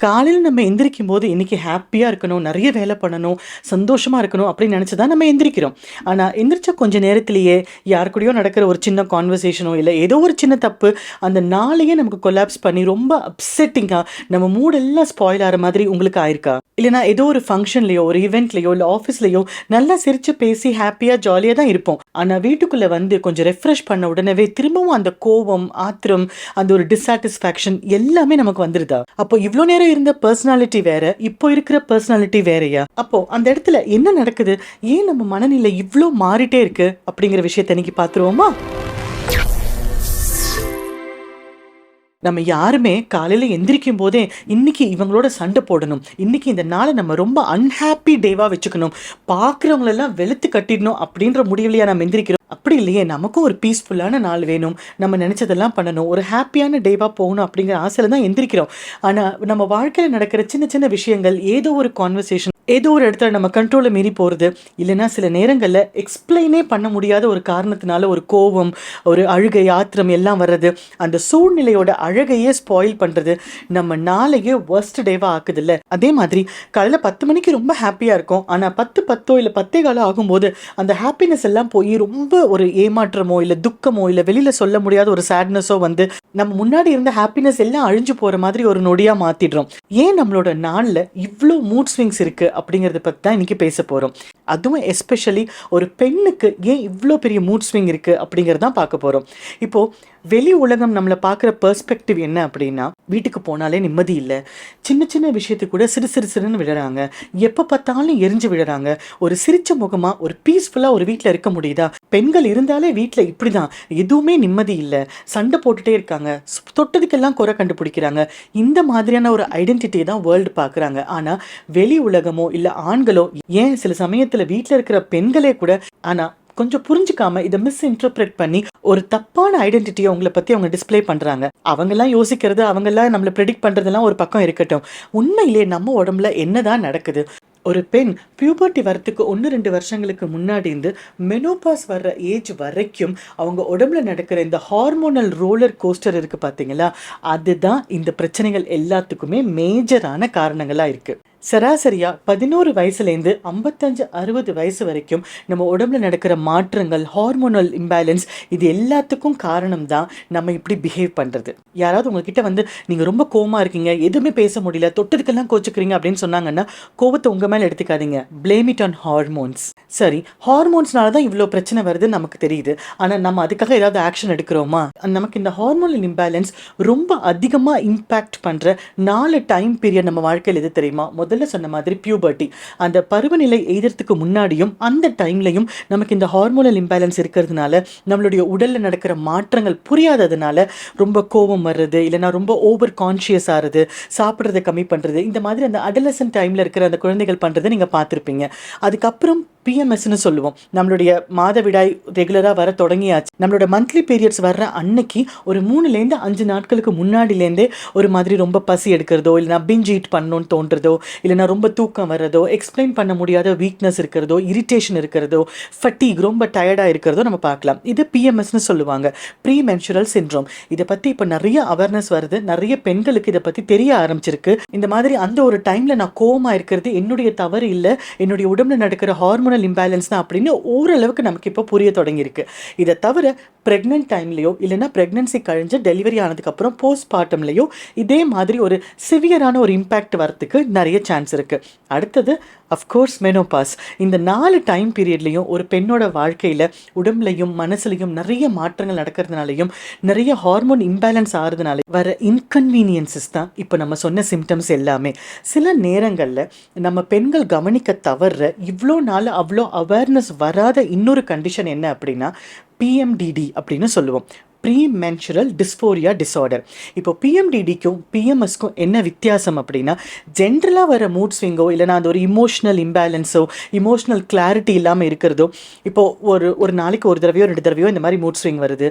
காலையில நம்ம எந்திரிக்கும் போது இன்னைக்கு ஹாப்பியா இருக்கணும், நிறைய வேலை பண்ணணும், சந்தோஷமா இருக்கணும் அப்படின்னு நினைச்சு தான் நம்ம எந்திரிக்கிறோம். ஆனா எந்திரிச்ச கொஞ்ச நேரத்திலேயே யார் கூடயோ நடக்கிற ஒரு சின்ன கான்வர்சேஷனோ இல்ல ஏதோ ஒரு சின்ன தப்பு அந்த நாளையே நமக்கு கொலாப்ஸ் பண்ணி ரொம்ப அப்செட்டிங்கா நம்ம மூட் எல்லாம் ஸ்பாயில் ஆகிற மாதிரி உங்களுக்கு ஆயிருக்கா? இல்லைனா ஏதோ ஒரு ஃபங்க்ஷன்லயோ ஒரு ஈவெண்ட்லயோ இல்லை ஆஃபீஸ்லயோ நல்லா சிரிச்சு பேசி ஹாப்பியாக ஜாலியாக தான் இருப்போம். ஆனால் வீட்டுக்குள்ளே வந்து கொஞ்சம் ரெஃப்ரெஷ் பண்ண உடனே திரும்பவும் அந்த கோவம், ஆத்திரம், அந்த ஒரு டிஸாட்டிஸ்ஃபேக்ஷன் எல்லாமே நமக்கு வந்துருதா? அப்போ இவ்வளோ நேரம் இருந்த பர்சனாலிட்டி வேற, இப்போ இருக்கிற பர்சனாலிட்டி வேறயா? அப்போ அந்த இடத்துல என்ன நடக்குது? ஏன் நம்ம மனநிலை இவ்வளோ மாறிட்டே இருக்கு அப்படிங்கிற விஷயத்தை இன்னைக்கு பார்த்துருவோமா? நம்ம யாருமே காலையில் எந்திரிக்கும் போதே இன்னைக்கு இவங்களோட சண்டை போடணும், இன்னைக்கு இந்த நாளை நம்ம ரொம்ப அன்ஹாப்பி டேவாக வச்சுக்கணும், பார்க்குறவங்களெல்லாம் வெளுத்து கட்டிடணும் அப்படின்ற முடிவுலையா நம்ம எந்திரிக்கிறோம்? அப்படி இல்லையே, நமக்கும் ஒரு பீஸ்ஃபுல்லான நாள் வேணும், நம்ம நினச்சதெல்லாம் பண்ணணும், ஒரு ஹாப்பியான டேவாக போகணும் அப்படிங்கிற ஆசையில் தான் எந்திரிக்கிறோம். ஆனால் நம்ம வாழ்க்கையில் நடக்கிற சின்ன சின்ன விஷயங்கள், ஏதோ ஒரு கான்வர்சேஷன், ஏதோ ஒரு இடத்துல நம்ம கண்ட்ரோலை மீறி போகிறது, இல்லைனா சில நேரங்களில் எக்ஸ்பிளைனே பண்ண முடியாத ஒரு காரணத்தினால ஒரு கோபம், ஒரு அழுகை, ஆத்திரம் எல்லாம் வர்றது, அந்த சூழ்நிலையோட அழகையே ஸ்பாயில் பண்ணுறது, நம்ம நாளையே ஒர்ஸ்ட் டேவாக ஆக்குது இல்லை? அதே மாதிரி காலையில் 10 மணிக்கு ரொம்ப ஹாப்பியாக இருக்கும், ஆனால் 10:10 இல்லை 10:15 ஆகும்போது அந்த ஹாப்பினஸ் எல்லாம் போய் ரொம்ப ஒரு ஏமாற்றமோ இல்லை துக்கமோ இல்லை வெளியில் சொல்ல முடியாத ஒரு சேட்னஸோ வந்து நம்ம முன்னாடி இருந்த ஹாப்பினஸ் எல்லாம் அழிஞ்சு போகிற மாதிரி ஒரு நொடியாக மாற்றிடுறோம். ஏன் நம்மளோட நாளில் இவ்வளோ மூட் ஸ்விங்ஸ் இருக்குது அப்படிங்கிறத பற்றி தான் இன்றைக்கி பேச போகிறோம். அதுவும் எஸ்பெஷலி ஒரு பெண்ணுக்கு ஏன் இவ்வளோ பெரிய மூட் ஸ்விங் இருக்குது அப்படிங்கிறதான் பார்க்க போகிறோம். இப்போது வெளி உலகம் நம்மளை பார்க்குற பெர்ஸ்பெக்டிவ் என்ன அப்படின்னா, வீட்டுக்கு போனாலே நிம்மதி இல்லை, சின்ன சின்ன விஷயத்துக்கு கூட சிறுன்னு விழுறாங்க, எப்போ பார்த்தாலும் எரிஞ்சு விழுறாங்க, ஒரு சிரிச்ச முகமாக ஒரு பீஸ்ஃபுல்லாக ஒரு வீட்டில் இருக்க முடியுதா? பெண்கள் இருந்தாலே வீட்டில் இப்படி தான், எதுவுமே நிம்மதி இல்லை, சண்டை போட்டுகிட்டே இருக்காங்க, தொட்டதுக்கெல்லாம் குறை கண்டுபிடிக்கிறாங்க. இந்த மாதிரியான ஒரு ஐடென்டிட்டியை தான் வேர்ல்டு பார்க்குறாங்க. ஆனால் வெளி உலகமோ இல்லை ஆண்களோ, ஏன் சில சமயத்தில் வீட்டில் இருக்கிற பெண்களே கூட ஆனால் கொஞ்சம் புரிஞ்சுக்காம இதை மிஸ்இன்டர்பிரேட் பண்ணி ஒரு தப்பான ஐடென்டிட்டியை உங்களை பற்றி அவங்க டிஸ்பிளே பண்ணுறாங்க. அவங்கெல்லாம் யோசிக்கிறது, அவங்கெல்லாம் நம்மளை ப்ரெடிக்ட் பண்ணுறதெல்லாம் ஒரு பக்கம் இருக்கட்டும், உண்மையிலே நம்ம உடம்புல என்னதான் நடக்குது? ஒரு பெண் பியூபர்ட்டி வரத்துக்கு 1-2 வருஷங்களுக்கு முன்னாடி இருந்து மெனோபாஸ் வர்ற ஏஜ் வரைக்கும் அவங்க உடம்புல நடக்கிற இந்த ஹார்மோனல் ரோலர் கோஸ்டர் இருக்குது பார்த்தீங்களா, அதுதான் இந்த பிரச்சனைகள் எல்லாத்துக்குமே மேஜரான காரணங்களாக இருக்குது. சராசரியாக 11 வயசுலேருந்து 55-60 வயசு வரைக்கும் நம்ம உடம்புல நடக்கிற மாற்றங்கள், ஹார்மோனல் இம்பேலன்ஸ், இது எல்லாத்துக்கும் காரணம் தான் நம்ம இப்படி பிஹேவ் பண்ணுறது. யாராவது உங்ககிட்ட வந்து நீங்கள் ரொம்ப கோவமாக இருக்கீங்க, எதுவுமே பேச முடியல, தொட்டதுக்கெல்லாம் கோச்சுக்கிறீங்க அப்படின்னு சொன்னாங்கன்னா கோவத்தை உங்கள் மேலே எடுத்துக்காதீங்க, பிளேம் இட் ஆன் ஹார்மோன்ஸ். சரி, ஹார்மோன்ஸ்னால தான் இவ்வளோ பிரச்சனை வருதுன்னு நமக்கு தெரியுது, ஆனால் நம்ம அதுக்காக ஏதாவது ஆக்ஷன் எடுக்கிறோமா? நமக்கு இந்த ஹார்மோனல் இம்பேலன்ஸ் ரொம்ப அதிகமாக இம்பேக்ட் பண்ணுற 4 டைம் பீரியட் நம்ம வாழ்க்கையில் எது தெரியுமா? முதல்ல சொன்ன மாதிரி பியூபர்ட்டி, அந்த பருவநிலை எய்தறதுக்கு முன்னாடியும் அந்த டைம்லையும் நமக்கு இந்த ஹார்மோனல் இம்பேலன்ஸ் இருக்கிறதுனால நம்மளுடைய உடலில் நடக்கிற மாற்றங்கள் புரியாததுனால ரொம்ப கோபம் வர்றது, இல்லைனா ரொம்ப ஓவர் கான்ஷியஸ் ஆகிறது, சாப்பிட்றதை கம்மி பண்ணுறது, இந்த மாதிரி அந்த அடலசன்ட் டைமில் இருக்கிற அந்த குழந்தைகள் பண்ணுறதை நீங்கள் பார்த்துருப்பீங்க. அதுக்கப்புறம் பிஎம்எஸ்ன்னு சொல்லுவோம், நம்மளுடைய மாதவிடாய் ரெகுலராக வர தொடங்கியாச்சு, நம்மளோட மந்த்லி பீரியட்ஸ் வர்ற அன்னைக்கு ஒரு 3லேருந்து 5 நாட்களுக்கு முன்னாடிலேருந்தே ஒரு மாதிரி ரொம்ப பசி எடுக்கிறதோ, இல்லைனா பிஞ்ச் ஈட் பண்ணணும்னு தோன்றதோ, இல்லைனா ரொம்ப தூக்கம் வர்றதோ, எக்ஸ்பிளைன் பண்ண முடியாத வீக்னஸ் இருக்கிறதோ, இரிட்டேஷன் இருக்கிறதோ, ஃபட்டீக், ரொம்ப டயர்டாக இருக்கிறதோ நம்ம பார்க்கலாம். இது பிஎம்எஸ்ன்னு சொல்லுவாங்க, ப்ரீ மென்சுரல் சிண்ட்ரோம். இதை பற்றி இப்போ நிறைய அவேர்னஸ் வருது, நிறைய பெண்களுக்கு இதை பற்றி தெரிய ஆரம்பிச்சிருக்கு. இந்த மாதிரி அந்த ஒரு டைமில் நான் கோவமாக இருக்கிறது என்னுடைய தவறு இல்லை, என்னுடைய உடம்புல நடக்கிற ஹார்மோனல் இம்பேலன்ஸ் தான் அப்படின்னு ஓரளவுக்கு நமக்கு இப்போ புரிய தொடங்கியிருக்கு. இதை தவிர ப்ரெக்னென்ட் டைம்லையோ இல்லைனா ப்ரெக்னன்சி கழிஞ்சு டெலிவரி ஆனதுக்கப்புறம் போஸ்ட்மார்ட்டம்லையோ இதே மாதிரி ஒரு சிவியரான ஒரு இம்பேக்ட் வரத்துக்கு நிறைய சான்ஸ் இருக்குது. அடுத்தது அஃப்கோர்ஸ் மெனோபாஸ். இந்த 4 டைம் பீரியட்லையும் ஒரு பெண்ணோட வாழ்க்கையில் உடம்புலையும் மனசுலையும் நிறைய மாற்றங்கள் நடக்கிறதுனாலையும் நிறைய ஹார்மோன் இம்பேலன்ஸ் ஆகிறதுனால வர இன்கன்வீனியன்சஸ் தான் இப்போ நம்ம சொன்ன சிம்டம்ஸ் எல்லாமே. சில நேரங்களில் நம்ம பெண்கள் கவனிக்க தவறுற, இவ்வளோ நாள் அவ்வளோ அவேர்னஸ் வராத இன்னொரு கண்டிஷன் என்ன அப்படின்னா பிஎம்டிடி அப்படின்னு சொல்லுவோம், ப்ரீ மென்சுரல் டிஸ்ஃபோரியா டிஸார்டர். இப்போ பிஎம்டிடிக்கும் பிஎம்எஸ்க்கும் என்ன வித்தியாசம் அப்படின்னா, ஜென்ரலாக வர மூட் ஸ்விங்கோ இல்லைனா அந்த ஒரு இமோஷனல் இம்பேலன்ஸோ, இமோஷனல் கிளாரிட்டி இல்லாமல் இருக்கிறதோ, இப்போது ஒரு நாளைக்கு ஒரு தடவையோ 2 தடவையோ இந்த மாதிரி மூட் ஸ்விங் வருது,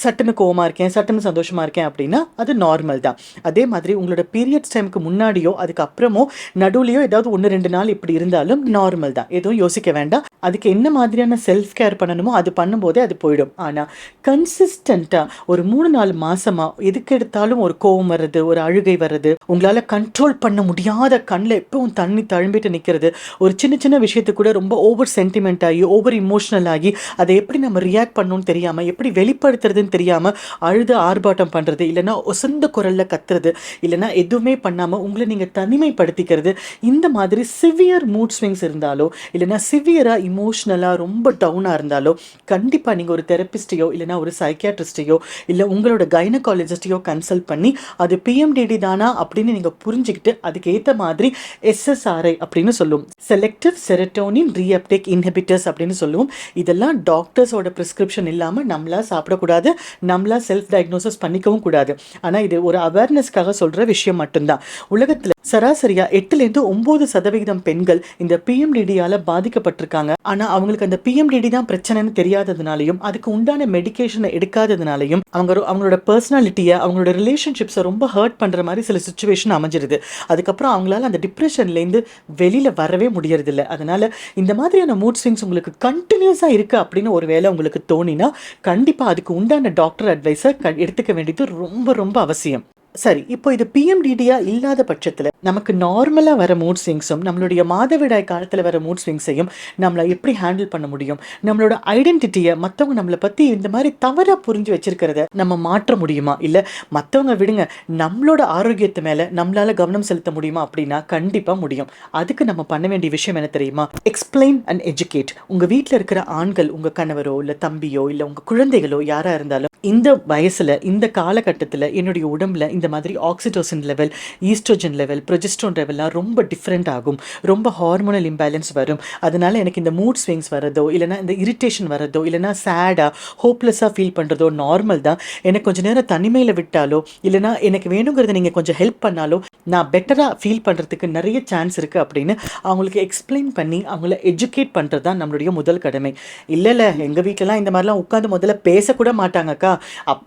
சட்டுன்னு கோவமாக இருக்கேன், சட்டுன்னு சந்தோஷமாக இருக்கேன் அப்படின்னா அது நார்மல் தான். அதே மாதிரி உங்களோட பீரியட்ஸ் டைமுக்கு முன்னாடியோ அதுக்கப்புறமோ நடுவுலையோ ஏதாவது 1-2 நாள் இப்படி இருந்தாலும் நார்மல் தான், எதுவும் யோசிக்க வேண்டாம். அதுக்கு என்ன மாதிரியான செல்ஃப் கேர் பண்ணணுமோ அது பண்ணும்போதே அது போயிடும். ஆனால் கன்சிஸ்டன்ட் ஒரு 3-4 மாசமா எதுக்கு எடுத்தாலும் ஒரு கோவம் வர்றது, ஒரு அழுகை வர்றது, உங்களால கண்ட்ரோல் பண்ண முடியாத கண்ல எப்பவும் தண்ணி தழும்பிட்டு நிக்கிறது, ஒரு சின்ன சின்ன விஷயத்துக்கு கூட ரொம்ப ஓவர் சென்டிமெண்ட் ஆகி ஓவர் இமோஷனல் ஆகி அதை எப்படி நம்ம ரியாக்ட் பண்ணணும்னு தெரியாம எப்படி வெளிப்படுத்துறதுன்னு தெரியாம அழுது ஆர்ப்பாட்டம் பண்றது, இல்லைன்னா ஒசந்த குரல்ல கத்துறது, இல்லைன்னா எதுவுமே பண்ணாம உங்களை நீங்க தனிமைப்படுத்திக்கிறது, இந்த மாதிரி சிவியர் மூட் ஸ்விங்ஸ் இருந்தாலோ இல்லைன்னா சிவியரா இமோஷனலா ரொம்ப டவுனா இருந்தாலோ கண்டிப்பா நீங்க ஒரு தெரபிஸ்டையோ இல்லைன்னா ஒரு சைக்கியாட்ரிஸ்டையோ இல்லை உங்களோட கைனகாலஜிஸ்டையோ கன்சல்ட் பண்ணி அது பிஎம்டிடி தானா அப்படின்னு நீங்க புரிஞ்சுக்கிட்டு அதுக்கு ஏற்ற மாதிரி SSRI அப்படின்னு சொல்லுவோம், செலக்டிவ் செரோட்டோனின் ரீஅப்டேக் இன்ஹிபிட்டர்ஸ் அப்படின்னு சொல்லுவோம். இதெல்லாம் டாக்டர்ஸோட பிரிஸ்கிரிப்ஷன் இல்லாமல் நம்மளா சாப்பிடக்கூடாது, நம்மளா செல்ஃப் டயக்னோசிஸ் பண்ணிக்கவும் கூடாது. ஆனால் இது ஒரு அவேர்னஸ்க்காக சொல்ற விஷயம் மட்டும்தான். உலகத்தில் சராசரியா 8-9% பெண்கள் இந்த பிஎம்டிடியால பாதிக்கப்பட்டிருக்காங்க. ஆனா அவங்களுக்கு அந்த பிஎம்டிடி தான் பிரச்சனைன்னு தெரியாததுனாலையும் அதுக்கு உண்டான மெடிகேஷனை எடுக்காததுனாலையும் அவங்களோட பர்சனாலிட்டியை அவங்களோட ரிலேஷன்ஷிப்ஸை ரொம்ப ஹர்ட் பண்ற மாதிரி சில சுச்சுவேஷன் அமைஞ்சிருது. அதுக்கப்புறம் அவங்களால அந்த டிப்ரெஷன்லேருந்து வெளியில வரவே முடியறதில்லை. அதனால இந்த மாதிரியான மூட் ஸ்விங்ஸ் உங்களுக்கு கண்டினியூஸா இருக்கு அப்படின்னு ஒரு வேளை உங்களுக்கு தோணினா கண்டிப்பா அதுக்கு உண்டான டாக்டர் அட்வைஸை எடுத்துக்க வேண்டியது ரொம்ப ரொம்ப அவசியம். சரி, இப்போ இது பிஎம்டிடியா இல்லாத பட்சத்தில் நமக்கு நார்மலாக வர மூட் ஸ்விங்ஸும் நம்மளுடைய மாதவிடாய் காலத்தில் வர மூட் ஸ்விங்ஸையும் நம்மளை எப்படி ஹேண்டில் பண்ண முடியும், நம்மளோட ஐடென்டிட்டியை மற்றவங்க நம்மளை பற்றி இந்த மாதிரி தவறாக புரிஞ்சு வச்சிருக்கிறத நம்ம மாற்ற முடியுமா, இல்லை மற்றவங்க விடுங்க நம்மளோட ஆரோக்கியத்து மேலே நம்மளால கவனம் செலுத்த முடியுமா அப்படின்னா கண்டிப்பாக முடியும். அதுக்கு நம்ம பண்ண வேண்டிய விஷயம் என்ன தெரியுமா? Explain and educate. உங்கள் வீட்டில் இருக்கிற ஆண்கள், உங்கள் கணவரோ இல்லை தம்பியோ இல்லை உங்கள் குழந்தைகளோ யாராக இருந்தாலும் இந்த வயசில் இந்த காலகட்டத்தில் என்னுடைய உடம்புல இந்த மாதிரி oxytocin level, estrogen level, progesterone லெவல்லாம் ரொம்ப டிஃப்ரெண்ட் ஆகும், ரொம்ப ஹார்மோனல் இம்பேலன்ஸ் வரும். அதனால எனக்கு இந்த மூட் ஸ்விங்ஸ் வரதோ இல்லைனா இந்த இரிட்டேஷன் வரதோ இல்லைனா சேடாக ஹோப்லெஸ்ஸாக ஃபீல் பண்ணுறதோ நார்மல் தான். எனக்கு கொஞ்சம் நேரம் தனிமையில் விட்டாலோ இல்லைனா எனக்கு வேணுங்கிறத நீங்கள் கொஞ்சம் ஹெல்ப் பண்ணாலோ நான் பெட்டராக ஃபீல் பண்ணுறதுக்கு நிறைய சான்ஸ் இருக்குது அப்படின்னு அவங்களுக்கு எக்ஸ்பிளைன் பண்ணி அவங்கள எஜுகேட் பண்ணுறது தான் நம்மளுடைய முதல் கடமை. இல்லை எங்கள் வீட்டிலலாம் இந்த மாதிரிலாம் உட்காந்து முதல்ல பேசக்கூட மாட்டாங்கக்கா,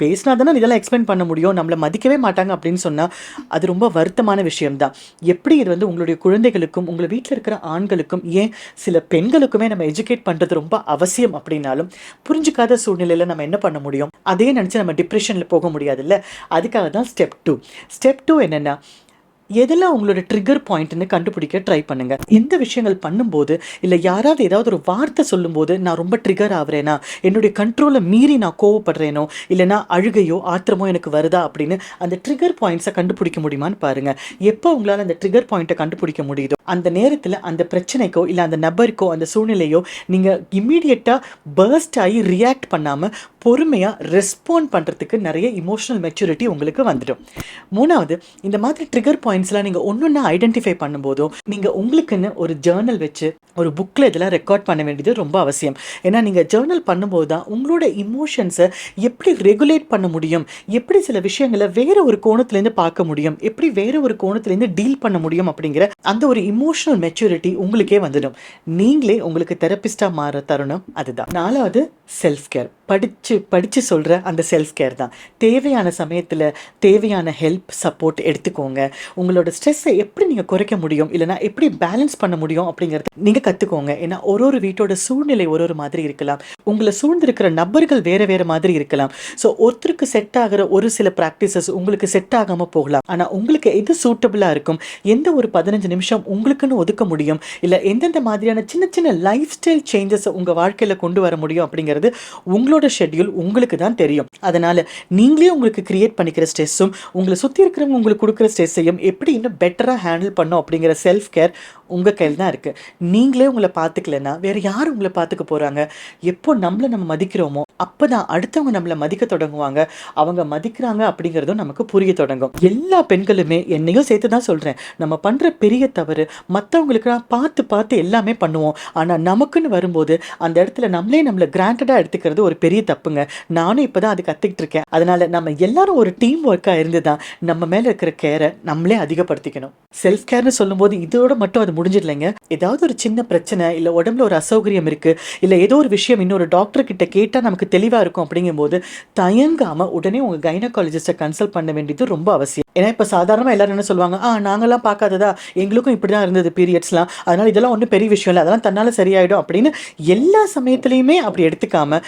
பேசினா தானே இதெல்லாம் எக்ஸ்பிளைன் பண்ண முடியும், நம்மளை மதிக்கவே மாட்டாங்க அப்படின்னு சொன்னால் அது ரொம்ப வருத்தமான விஷயம்தான். எப்படி இது உங்களுடைய குழந்தைகளுக்கும் உங்களை வீட்டில் இருக்கிற ஆண்களுக்கும் ஏன் சில பெண்களுக்குமே நம்ம எஜுகேட் பண்ணுறது ரொம்ப அவசியம் அப்படின்னாலும் புரிஞ்சுக்காத சூழ்நிலையில் நம்ம என்ன பண்ண முடியும்? அதே நினச்சி நம்ம டிப்ரெஷனில் போக முடியாதுல்ல. அதுக்காக தான் ஸ்டெப் டூ என்னென்னா, எதெல்லாம் உங்களோட ட்ரிகர் பாயிண்ட்னு கண்டுபிடிக்க ட்ரை பண்ணுங்க. எந்த விஷயங்கள் பண்ணும்போது இல்லை யாராவது ஏதாவது ஒரு வார்த்தை சொல்லும்போது நான் ரொம்ப ட்ரிகர் ஆகுறேனா, என்னுடைய கண்ட்ரோலை மீறி நான் கோவப்படுறேனோ இல்லைனா அழுகையோ ஆத்திரமோ எனக்கு வருதா அப்படின்னு அந்த ட்ரிகர் பாயிண்ட்ஸை கண்டுபிடிக்க முடியுமான்னு பாருங்க. எப்போ உங்களால் அந்த ட்ரிகர் பாயிண்ட்டை கண்டுபிடிக்க முடியுதோ அந்த நேரத்தில் அந்த பிரச்சனைக்கோ இல்லை அந்த நபருக்கோ அந்த சூழ்நிலையோ நீங்கள் இம்மீடியட்டாக பர்ஸ்ட் ஆகி ரியாக்ட் பண்ணாமல் பொறுமையாக ரெஸ்பாண்ட் பண்ணுறதுக்கு நிறைய இமோஷனல் மெச்சூரிட்டி உங்களுக்கு வந்துடும். மூணாவது, இந்த மாதிரி ட்ரிகர் பாயிண்ட்ஸ்லாம் நீங்கள் ஒன்று ஐடென்டிஃபை பண்ணும்போதும் நீங்கள் உங்களுக்குன்னு ஒரு ஜேர்னல் வச்சு ஒரு புக்கில் இதெல்லாம் ரெக்கார்ட் பண்ண வேண்டியது ரொம்ப அவசியம். ஏன்னா நீங்கள் ஜேர்னல் பண்ணும்போது தான் உங்களோட இமோஷன்ஸை எப்படி ரெகுலேட் பண்ண முடியும், எப்படி சில விஷயங்களை வேற ஒரு கோணத்துலேருந்து பார்க்க முடியும், எப்படி வேற ஒரு கோணத்துலேருந்து டீல் பண்ண முடியும் அப்படிங்கிற அந்த ஒரு இமோஷனல் மெச்சூரிட்டி உங்களுக்கே வந்துடும். நீங்களே உங்களுக்கு தெரபிஸ்டாக மாற தருணம் அதுதான். நாலாவது, செல்ஃப் கேர். படித்து சொல்கிற அந்த செல்ஃப் கேர் தான். தேவையான சமயத்தில் தேவையான ஹெல்ப் சப்போர்ட் எடுத்துக்கோங்க. உங்களோட ஸ்ட்ரெஸ்ஸை எப்படி நீங்கள் குறைக்க முடியும் இல்லைனா எப்படி பேலன்ஸ் பண்ண முடியும் அப்படிங்கிறது நீங்கள் கற்றுக்கோங்க. ஏன்னா ஒரு வீட்டோட சூழ்நிலை ஒரு மாதிரி இருக்கலாம், உங்களை சூழ்ந்திருக்கிற நபர்கள் வேறு மாதிரி இருக்கலாம். ஸோ ஒருத்தருக்கு செட் ஆகிற ஒரு சில ப்ராக்டிசஸ் உங்களுக்கு செட் ஆகாமல் போகலாம். ஆனால் உங்களுக்கு எது சூட்டபிளாக இருக்கும், எந்த ஒரு 15 நிமிஷம் உங்களுக்குன்னு ஒதுக்க முடியும், இல்லை எந்தெந்த மாதிரியான சின்ன சின்ன லைஃப் ஸ்டைல் சேஞ்சஸை உங்கள் வாழ்க்கையில் கொண்டு வர முடியும் அப்படிங்கிறது உங்களோட ஷெட்யூல் உங்களுக்கு தான் தெரியும். அதனால நீங்களே உங்களுக்கு கிரியேட் பண்ணிக்கிற ஸ்ட்ரெஸ்ஸும் உங்களை சுற்றி இருக்கிறவங்க உங்களுக்கு கொடுக்குற ஸ்ட்ரெஸ்ஸையும் எப்படி இன்னும் பெட்டராக ஹேண்டில் பண்ணும் அப்படிங்கிற செல்ஃப் கேர் உங்கள் கையில் தான் இருக்குது. நீங்களே உங்களை பார்த்துக்கலன்னா வேறு யார் உங்களை பார்த்துக்க போகிறாங்க? எப்போ நம்மளை நம்ம மதிக்கிறோமோ அப்போ தான் அடுத்தவங்க நம்மளை மதிக்க தொடங்குவாங்க. அவங்க மதிக்கிறாங்க அப்படிங்கிறதும் நமக்கு புரிய தொடங்கும். எல்லா பெண்களுமே என்னையும் சேர்த்து தான் சொல்கிறேன், நம்ம பண்ணுற பெரிய தவறு மற்றவங்களுக்கு பார்த்து எல்லாமே பண்ணுவோம். ஆனால் நமக்குன்னு வரும்போது அந்த இடத்துல நம்மளை கிராண்டடாக எடுத்துக்கிறது ஒரு பெரிய தப்புங்க. நானும் இப்போ தான் அது கற்றுக்கிட்டு இருக்கேன். அதனால் நம்ம எல்லாரும் ஒரு டீம் ஒர்க்காக இருந்து தான் நம்ம மேலே இருக்கிற கேரை நம்மளே அதிகப்படுத்திக்கணும். செல்ஃப் கேர்னு சொல்லும்போது இதோட மட்டும் அது முடிஞ்சிடலைங்க. ஏதாவது ஒரு சின்ன பிரச்சனை இல்லை உடம்புல ஒரு அசௌகரியம் இருக்குது இல்லை ஏதோ ஒரு விஷயம் இன்னொரு டாக்டர் கிட்ட கேட்டால் நமக்கு தெளிவாக இருக்கும் அப்படிங்கும்போது தயங்காமல் உடனே உங்கள் கைனகாலஜிஸ்ட்டை கன்சல்ட் பண்ண வேண்டியது ரொம்ப அவசியம். ஏன்னா இப்போ சாதாரணமாக எல்லாரும் என்ன சொல்லுவாங்க, நாங்களாம் பார்க்காததா, எங்களுக்கும் இப்படி தான் இருந்தது பீரியட்ஸ்லாம், அதனால் இதெல்லாம் ஒன்றும் பெரிய விஷயம் இல்லை, அதெல்லாம் தன்னால் சரியாயிடும் அப்படின்னு எல்லா சமயத்துலையுமே அப்படி எடுத்துக்காம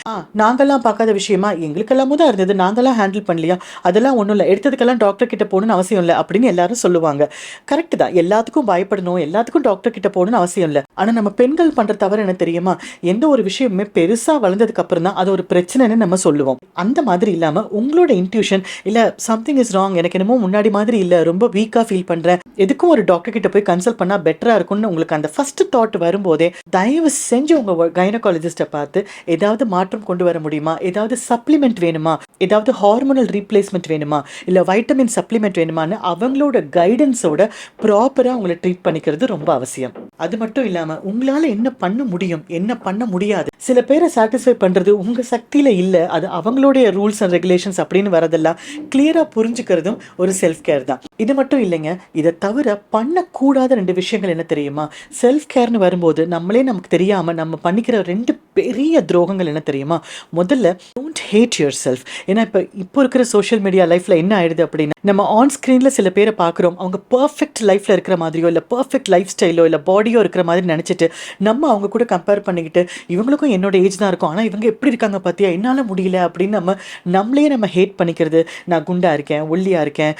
நாங்கள்லாம் பார்க்காத விஷயமா? எங்களுக்கெல்லாமும் தான் இருந்தது. நாங்கலாம் ஹேண்டில் பண்ணலையா? அதெல்லாம் ஒண்ணும் இல்ல. எடுத்ததுக்கெல்லாம் டாக்டர் கிட்ட போணும்னு அவசியம் இல்ல அப்படின்னு எல்லாரும் சொல்லுவாங்க. கரெக்ட் தான். எல்லாத்துக்கும் பயப்படணும், எல்லாத்துக்கும் டாக்டர் கிட்ட போணும்னு அவசியம் இல்ல. ஆனா நம்ம பெண்கள் பண்ற தவறு என்ன தெரியுமா? எந்த ஒரு விஷயமுமே பெருசா வளர்ந்ததுக்கு அப்புறம் தான் அது ஒரு பிரச்சனைன்னு நம்ம சொல்லுவோம். அந்த மாதிரி இல்லாம உங்களோட இன்ட்யூஷன் இல்ல சம்திங் இஸ் ராங், எனக்கு என்னமோ முன்னாடி மாதிரி இல்ல, ரொம்ப வீக்கா ஃபீல் பண்றேன், எதுக்கும் ஒரு டாக்டர் கிட்ட போய் கன்சல்ட் பண்ணா பெட்டரா இருக்கும்னு உங்களுக்கு அந்த ஃபர்ஸ்ட் தாட் வரும்போதே தயவு செஞ்சு உங்க கைனகாலஜிஸ்ட பார்த்து ஏதாவது மாற்றம் கொண்டு வர முடியுமா, ஏதாவது சப்ளிமெண்ட் வேணுமா, ஏதாவது ஹார்மோனல் ரீப்ளேஸ்மெண்ட் வேணுமா, இல்ல வைட்டமின் சப்ளிமெண்ட் வேணுமான்னு அவங்களோட கைடன்ஸோட ப்ராப்பரா உங்களை ட்ரீட் பண்ணிக்கிறது ரொம்ப அவசியம். அது மட்டும் இல்லாம உங்களால என்ன பண்ண முடியும், என்ன பண்ண முடியாது, சில பேரை சாட்டிஸ்ஃபை பண்றது உங்க சக்தியில இல்ல, அது அவங்களுடைய ரூல்ஸ் அண்ட் ரெகுலேஷன்ஸ் அப்படின்னு வரதெல்லாம் கிளியரா புரிஞ்சுக்கிறதும் ஒரு செல்ஃப் கேர் தான். இது மட்டும் இல்லைங்க, இதை தவிர பண்ணக்கூடாத 2 விஷயங்கள் என்ன தெரியுமா? செல்ஃப் கேர்னு வரும்போது நம்மளே நமக்கு தெரியாம நம்ம பண்ணிக்கிற 2 பெரிய துரோகங்கள் என்ன தெரியுமா? முதல்ல, டோன்ட் ஹேட் யுவர் செல்ஃப். ஏன்னா இப்போ இருக்கிற சோஷியல் மீடியா லைஃப்ல என்ன ஆயிடுது அப்படின்னா, நம்ம ஆன் ஸ்க்ரீன்ல சில பேரை பார்க்குறோம், அவங்க பர்ஃபெக்ட் லைஃப்ல இருக்கிற மாதிரியோ இல்லை பர்ஃபெக்ட் லைஃப் ஸ்டைலோ இல்லை பாடியோ இருக்கிற மாதிரி நினச்சிட்டு நம்ம அவங்க கூட கம்பேர் பண்ணிக்கிட்டு இவங்களுக்கும் என்னோட ஏஜ் தான் இருக்கும், ஆனால் இவங்க எப்படி இருக்காங்க பார்த்தியா, என்னால் முடியல அப்படின்னு நம்மளே நம்ம ஹேட் பண்ணிக்கிறது. நான் குண்டா இருக்கேன், ஒல்லியாக இருக்கேன்,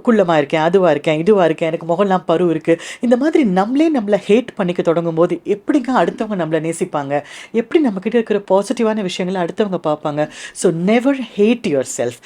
குள்ளமாக இருக்கேன், அதுவாக இருக்கேன், இதுவாக இருக்கேன், எனக்கு முகம்லாம் பரு இருக்குது, இந்த மாதிரி நம்மளை ஹேட் பண்ணிக்க தொடங்கும் போது எப்படிங்க அடுத்தவங்க நம்மளை நேசிப்பாங்க, எப்படி நம்மக்கிட்ட இருக்கிற பாசிட்டிவான விஷயங்களை அடுத்தவங்க பார்ப்பாங்க. So never hate yourself,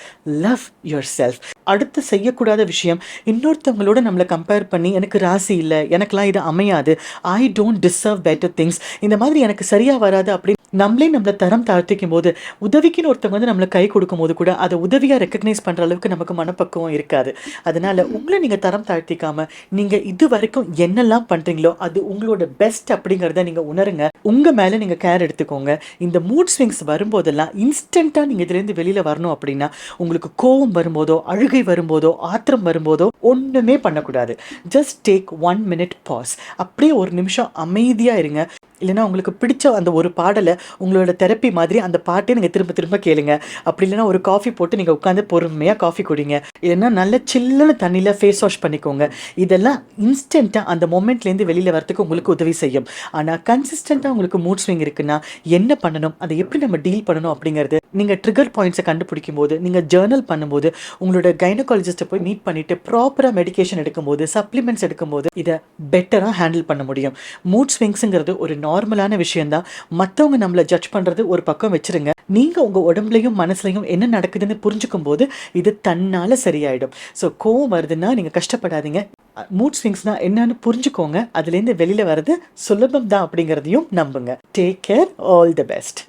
love yourself. அடுத்து செய்யக்கூடாத விஷயம், இன்னொருத்தவங்களோட நம்மளை கம்பேர் பண்ணி எனக்கு ராசி இல்லை, எனக்கெலாம் இது அமையாது, I don't deserve better things, இந்த மாதிரி எனக்கு சரியாக வராது அப்படின்னு நம்மளை தரம் தாழ்த்திக்கும் போது, உதவிக்குன்னு ஒருத்தவங்க நம்மளை கை கொடுக்கும் போது கூட அதை உதவியாக ரெக்கக்னைஸ் பண்ணுற அளவுக்கு நமக்கு மனப்பக்குவம் இருக்காது. அதனால் உங்களை நீங்கள் தரம் தாழ்த்திக்காமல் நீங்கள் இது வரைக்கும் என்னெல்லாம் பண்ணுறீங்களோ அது உங்களோட பெஸ்ட் அப்படிங்கிறத நீங்கள் உணருங்க. உங்கள் மேலே நீங்கள் கேர் எடுத்துக்கோங்க. இந்த மூட் ஸ்விங்ஸ் வரும்போதெல்லாம் இன்ஸ்டண்ட்டாக நீங்கள் இதுலேருந்து வெளியில் வரணும் அப்படின்னா, உங்களுக்கு கோவம் வரும்போதோ, அழுகை வரும்போதோ, ஆத்திரம் வரும்போதோ ஒன்றுமே பண்ணக்கூடாது. Just take 1 minute pause. அப்படியே ஒரு நிமிஷம் அமைதியாக இருங்க. இல்லைனா உங்களுக்கு பிடிச்ச அந்த ஒரு பாடலை உங்களோட தெரப்பி மாதிரி அந்த பாட்டே நீங்கள் திரும்ப திரும்ப கேளுங்க. அப்படி இல்லைனா ஒரு காஃபி போட்டு நீங்கள் உட்காந்து பொறுமையாக காஃபி குடிங்க. இல்லைன்னா நல்ல சில்லுன்னு தண்ணியில் ஃபேஸ் வாஷ் பண்ணிக்கோங்க. இதெல்லாம் இன்ஸ்டண்ட்டாக அந்த மொமெண்ட்லேருந்து வெளியில் வரத்துக்கு உங்களுக்கு உதவி செய்யும். ஆனால் கன்சிஸ்டண்ட்டாக உங்களுக்கு மூட் ஸ்விங் இருக்குன்னா என்ன பண்ணணும், அதை எப்படி நம்ம டீல் பண்ணணும் அப்படிங்கிறது நீங்கள் ட்ரிகர் பாயிண்ட்ஸை கண்டுபிடிக்கும் போது, நீங்கள் ஜேர்னல் பண்ணும்போது, உங்களோட கைனகாலஜிஸ்ட்டை போய் மீட் பண்ணிவிட்டு ப்ராப்பராக மெடிகேஷன் எடுக்கும்போது, சப்ளிமெண்ட்ஸ் எடுக்கும்போது இதை பெட்டராக ஹேண்டில் பண்ண முடியும். மூட் ஸ்விங்ஸுங்கிறது ஒரு நார்மலான விஷயம்தான். மற்றவங்க நம்மளை ஜட்ஜ் பண்ணுறது ஒரு பக்கம் வச்சுருங்க. நீங்கள் உங்கள் உடம்புலையும் மனசுலையும் என்ன நடக்குதுன்னு புரிஞ்சுக்கும் போது இது தன்னால் சரியாயிடும். ஸோ கோவம் வருதுன்னா நீங்கள் கஷ்டப்படாதீங்க. மூட் ஸ்விங்ஸ்னால் என்னன்னு புரிஞ்சுக்கோங்க. அதுலேருந்து வெளியில் வர்றது சுலபம் தான் அப்படிங்கிறதையும் நம்புங்க. Take care, all the best.